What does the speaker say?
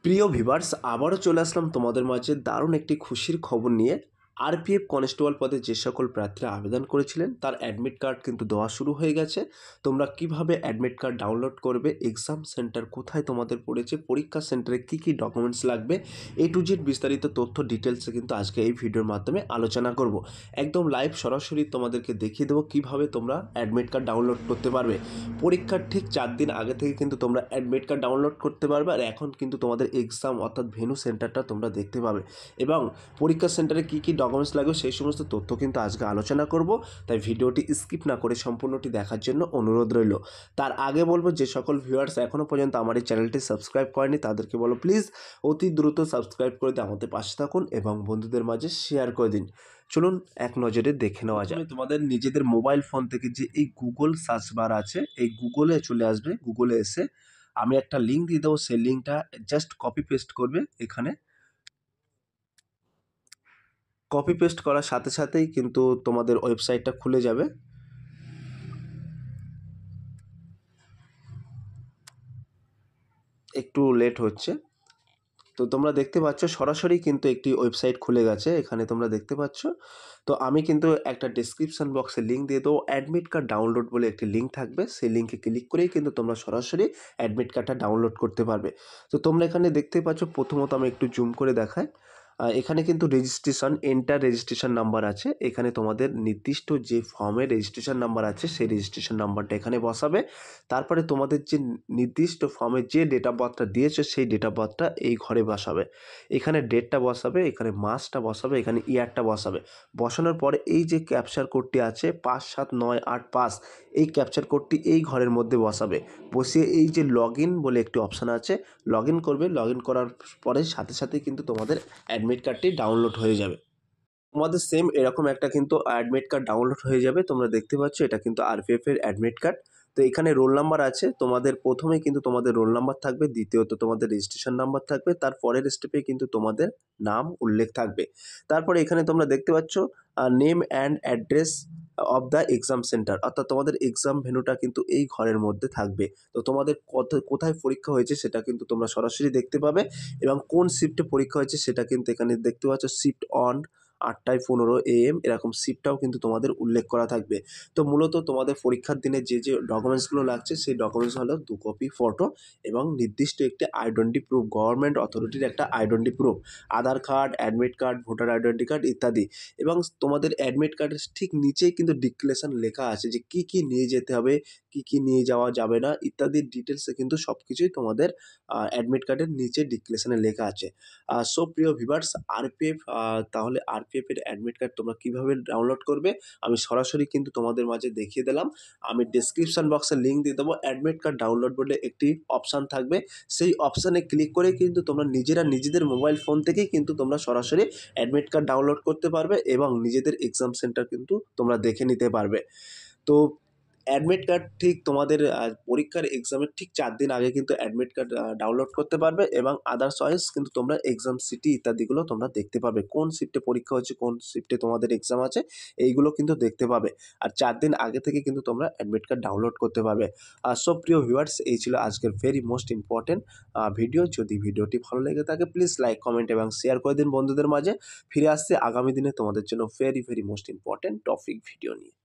প্রিয় ভিউয়ার্স, আবারও চলে আসলাম তোমাদের মাঝে দারুণ একটি খুশির খবর নিয়ে। আরপিএফ কনস্টেবল পদে যে সকল প্রার্থীরা আবেদন করেছিলেন তার অ্যাডমিট কার্ড কিন্তু দেওয়া শুরু হয়ে গেছে। তোমরা কিভাবে অ্যাডমিট কার্ড ডাউনলোড করবে, এক্সাম সেন্টার কোথায় তোমাদের পড়েছে, পরীক্ষা সেন্টারে কী কী ডকুমেন্টস লাগবে, এ টু জেড বিস্তারিত তথ্য ডিটেলসে কিন্তু আজকে এই ভিডিওর মাধ্যমে আলোচনা করব। একদম লাইভ সরাসরি তোমাদেরকে দেখিয়ে দেবো কীভাবে তোমরা অ্যাডমিট কার্ড ডাউনলোড করতে পারবে। পরীক্ষার ঠিক 4 দিন আগে থেকে কিন্তু তোমরা অ্যাডমিট কার্ড ডাউনলোড করতে পারবে। আর এখন কিন্তু তোমাদের এক্সাম অর্থাৎ ভেন্যু সেন্টারটা তোমরা দেখতে পাবে এবং পরীক্ষা সেন্টারে কী কী ডকুমেন্টস লাগবে সেই সমস্ত তথ্য কিন্তু আজকে আলোচনা করব। তাই ভিডিওটি স্কিপ না করে সম্পূর্ণটি দেখার জন্য অনুরোধ রইল। তার আগে বলবো, যে সকল ভিউয়ার্স এখনও পর্যন্ত আমার এই চ্যানেলটি সাবস্ক্রাইব করেনি তাদেরকে বলো প্লিজ অতি দ্রুত সাবস্ক্রাইব করে দিয়ে আমাদের পাশে থাকুন এবং বন্ধুদের মাঝে শেয়ার করে দিন। চলুন এক নজরে দেখে নেওয়া যায়। তোমাদের নিজেদের মোবাইল ফোন থেকে যে এই গুগল সার্চ বার আছে, এই গুগলে চলে আসবে। গুগলে এসে আমি একটা লিঙ্ক দিয়ে দেবো, সেই লিঙ্কটা জাস্ট কপি পেস্ট করবে। এখানে কপি পেস্ট করার সাথে সাথেই কিন্তু তোমাদের ওয়েবসাইটটা খুলে যাবে। একটু লেট হচ্ছে। তো তোমরা দেখতে পাচ্ছ সরাসরি কিন্তু একটি ওয়েবসাইট খুলে গেছে, এখানে তোমরা দেখতে পাচ্ছ। তো আমি কিন্তু একটা ডেসক্রিপশন বক্সে লিঙ্ক দিয়ে দেবো, অ্যাডমিট কার্ড ডাউনলোড বলে একটি লিঙ্ক থাকবে। সেই লিঙ্কে ক্লিক করেই কিন্তু তোমরা সরাসরি অ্যাডমিট কার্ডটা ডাউনলোড করতে পারবে। তো তোমরা এখানে দেখতে পাচ্ছ, প্রথমত আমি একটু জুম করে দেখাই। এখানে কিন্তু রেজিস্ট্রেশন, এন্টার রেজিস্ট্রেশন নাম্বার আছে। এখানে তোমাদের নির্দিষ্ট যে ফর্মের রেজিস্ট্রেশন নাম্বার আছে সেই রেজিস্ট্রেশন নাম্বারটা এখানে বসাবে। তারপরে তোমাদের যে নির্দিষ্ট ফর্মে যে ডেট অফ বার্থটা দিয়েছে সেই ডেট অফ বার্থটা এই ঘরে বসাবে। এখানে ডেটটা বসাবে, এখানে মাসটা বসাবে, এখানে ইয়ারটা বসাবে। বসানোর পরে এই যে ক্যাপচার কোডটি আছে 5798 এই ক্যাপচার কোডটি এই ঘরের মধ্যে বসাবে। বসিয়ে এই যে লগ ইন বলে একটি অপশান আছে, লগ ইন করবে। লগ ইন করার পরে সাথে সাথেই কিন্তু তোমাদের অ্যাডমিট কার্ডটি ডাউনলোড হয়ে যাবে। তোমাদের সেম এরকম একটা কিন্তু অ্যাডমিট কার্ড ডাউনলোড হয়ে যাবে। তোমরা দেখতে পাচ্ছ এটা কিন্তু আরপিএফ এর অ্যাডমিট কার্ড। তো এখানে রোল নাম্বার আছে, তোমাদের প্রথমেই কিন্তু তোমাদের রোল নাম্বার থাকবে, দ্বিতীয়ত তোমাদের রেজিস্ট্রেশন নাম্বার থাকবে, তার পরের স্টেপে কিন্তু তোমাদের নাম উল্লেখ থাকবে। তারপরে এখানে তোমরা দেখতে পাচ্ছ name and address of the exam centre, অর্থাৎ তোমাদের এক্সাম ভেন্যুটা কিন্তু এই ঘরের মধ্যে থাকবে। তো তোমাদের কোথায় পরীক্ষা হয়েছে সেটা কিন্তু তোমরা সরাসরি দেখতে পাবে এবং কোন শিফটে পরীক্ষা হয়েছে সেটা কিন্তু এখানে দেখতে পাচ্ছ। শিফট অন 8:15 AM এরকম শিফটটাও কিন্তু তোমাদের উল্লেখ করা থাকবে। তো মূলত তোমাদের পরীক্ষার দিনে যে ডকুমেন্টসগুলো লাগছে সেই ডকুমেন্টস হলো 2 কপি ফটো এবং নির্দিষ্ট একটি আইডেন্টি প্রুফ, গভর্নমেন্ট অথরিটির একটা identity proof, Aadhaar card, admit card, voter identity card ইত্যাদি। এবং তোমাদের অ্যাডমিট কার্ডের ঠিক নিচেই কিন্তু ডিক্লারেশন লেখা আছে যে কী কী নিয়ে যেতে হবে, কী কী নিয়ে যাওয়া যাবে না ইত্যাদির ডিটেলসে কিন্তু সব কিছুই তোমাদের অ্যাডমিট কার্ডের নিচে ডিক্লারেশনে লেখা আছে। সো প্রিয় ভিউয়ার্স, আরপিএফ তাহলে আরপিএফ এর অ্যাডমিট কার্ড তোমরা কীভাবে ডাউনলোড করবে আমি সরাসরি কিন্তু তোমাদের মাঝে দেখিয়ে দিলাম। আমি ডেসক্রিপশন বক্সে লিঙ্ক দিয়ে দেবো। অ্যাডমিট কার্ড ডাউনলোড বলে একটি অপশান থাকবে, সেই অপশানে ক্লিক করে কিন্তু তোমরা নিজেদের মোবাইল ফোন থেকেই কিন্তু তোমরা সরাসরি অ্যাডমিট কার্ড ডাউনলোড করতে পারবে এবং নিজেদের এক্সাম সেন্টার কিন্তু তোমরা দেখে নিতে পারবে। তো অ্যাডমিট কার্ড ঠিক তোমাদের পরীক্ষার এক্সামের ঠিক 4 দিন আগে কিন্তু অ্যাডমিট কার্ড ডাউনলোড করতে পারবে এবং আদারওয়াইজ কিন্তু তোমরা এক্সাম সিটি ইত্যাদিগুলো তোমরা দেখতে পাবে। কোন শিফটে পরীক্ষা হচ্ছে, কোন শিফটে তোমাদের এক্সাম আছে এইগুলো কিন্তু দেখতে পাবে। আর 4 দিন আগে থেকে কিন্তু তোমরা অ্যাডমিট কার্ড ডাউনলোড করতে পারবে। সব প্রিয় ভিউয়ার্স, এই ছিল আজকের ভেরি মোস্ট ইম্পর্টেন্ট ভিডিও। যদি ভিডিওটি ভালো লেগে থাকে প্লিজ লাইক, কমেন্ট এবং শেয়ার করে দিন বন্ধুদের মাঝে। ফিরে আসছে আগামী দিনে তোমাদের জন্য very most important topic video নিয়ে।